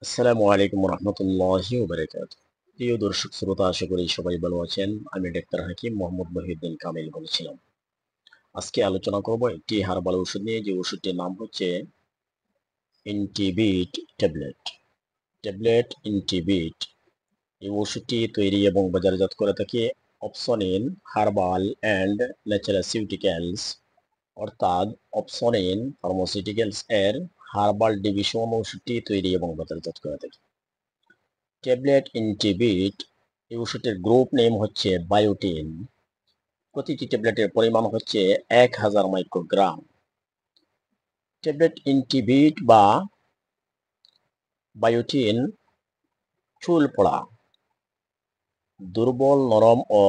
আসসালামু আলাইকুম রহমতুল্লাহি ওয়া বারাকাতুহু। প্রিয় দর্শক শ্রোতা, আশা করি সবাই ভালো আছেন। আমি ডাক্তার হাকিম মোহাম্মদ মহিউদ্দিন কামিল বলছিলাম। আজকে আলোচনা করব একটি হার্বাল ওষুধ নিয়ে, যে ওষুধটির নাম হচ্ছে ইনটিবিট ট্যাবলেট। ট্যাবলেট ইনটিবিট এই ওষুধটি তৈরি এবং বাজারজাত করে থাকে অপসনিন হার্বাল অ্যান্ড ন্যাচারাসিউটিক্যালস, অর্থাৎ অপসনিন ফার্মাসিউটিক্যালস এর হার্বাল ডিভিশন ওষুধটি তৈরি এবং বাজারজাত করে থাকে। ট্যাবলেট ইনটিবিট এই ওষুধের গ্রুপ নেম হচ্ছে বায়োটিন। প্রতিটি ট্যাবলেটের পরিমাণ হচ্ছে 1000 মাইক্রোগ্রাম। ট্যাবলেট ইনটিবিট বা বায়োটিন চুল পড়া, দুর্বল, নরম ও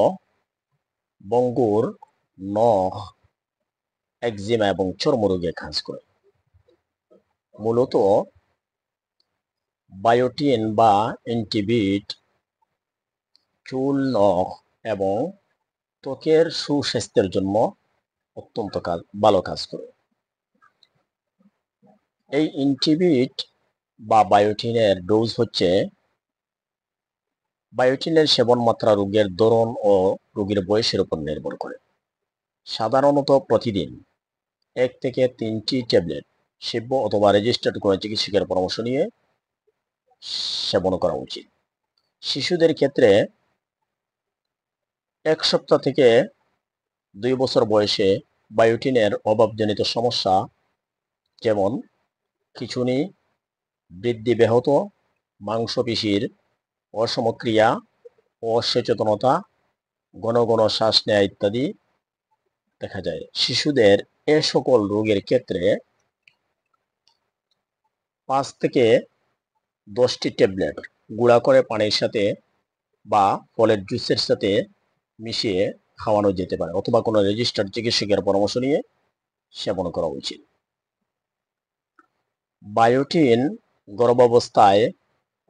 ভঙ্গুর নখ, একজিমা এবং চর্মরোগে কাজ করে। মূলত বায়োটিন বা ইনটিবিট চুল, নখ এবং ত্বকের সুস্বাস্থ্যের জন্য অত্যন্ত ভালো কাজ করে। এই ইনটিবিট বা বায়োটিনের ডোজ হচ্ছে, বায়োটিনের সেবন মাত্রা রোগের ধরন ও রোগীর বয়সের উপর নির্ভর করে। সাধারণত প্রতিদিন 1 থেকে 3টি ট্যাবলেট সেব্য অথবা রেজিস্টার্ড কোনো চিকিৎসকের পরামর্শ নিয়ে সেবন করা উচিত। শিশুদের ক্ষেত্রে 1 সপ্তাহ থেকে 2 বছর বয়সে বায়োটিনের অভাবজনিত সমস্যা, যেমন খিঁচুনি, বৃদ্ধি ব্যাহত, মাংসপেশির অসমক্রিয়া, অসচেতনতা, ঘন ঘন শ্বাস নেওয়া ইত্যাদি দেখা যায়। শিশুদের এ সকল রোগের ক্ষেত্রে 5 থেকে 10টি ট্যাবলেট গুঁড়া করে পানির সাথে বা ফলের জুসের সাথে মিশিয়ে খাওয়ানো যেতে পারে, অথবা কোনো রেজিস্টার্ড চিকিৎসকের পরামর্শ নিয়ে সেবন করা উচিত। বায়োটিন গর্ভাবস্থায়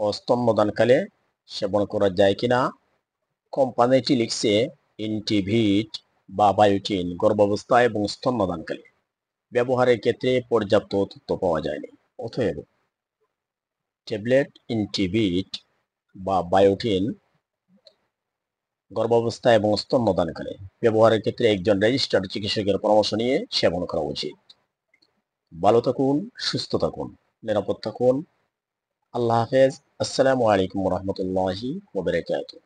ও স্তন্যদানকালে সেবন করা যায় কিনা? কোম্পানিটি লিখছে ইনটিভিট বা বায়োটিন গর্ভাবস্থায় এবং স্তন্যদানকালে ব্যবহারের ক্ষেত্রে পর্যাপ্ত তথ্য পাওয়া যায়নি। অতএব ট্যাবলেট ইনটিবিট বা বায়োটিন গর্ভাবস্থা এবং স্তন্যদানকালে ব্যবহারের ক্ষেত্রে একজন রেজিস্টার্ড চিকিৎসকের পরামর্শ নিয়ে সেবন করা উচিত। ভালো থাকুন, সুস্থ থাকুন, নিরাপদ থাকুন। আল্লাহ হাফেজ। আসসালামু আলাইকুম রহমতুল্লাহি ওয়া বারাকাতুহু।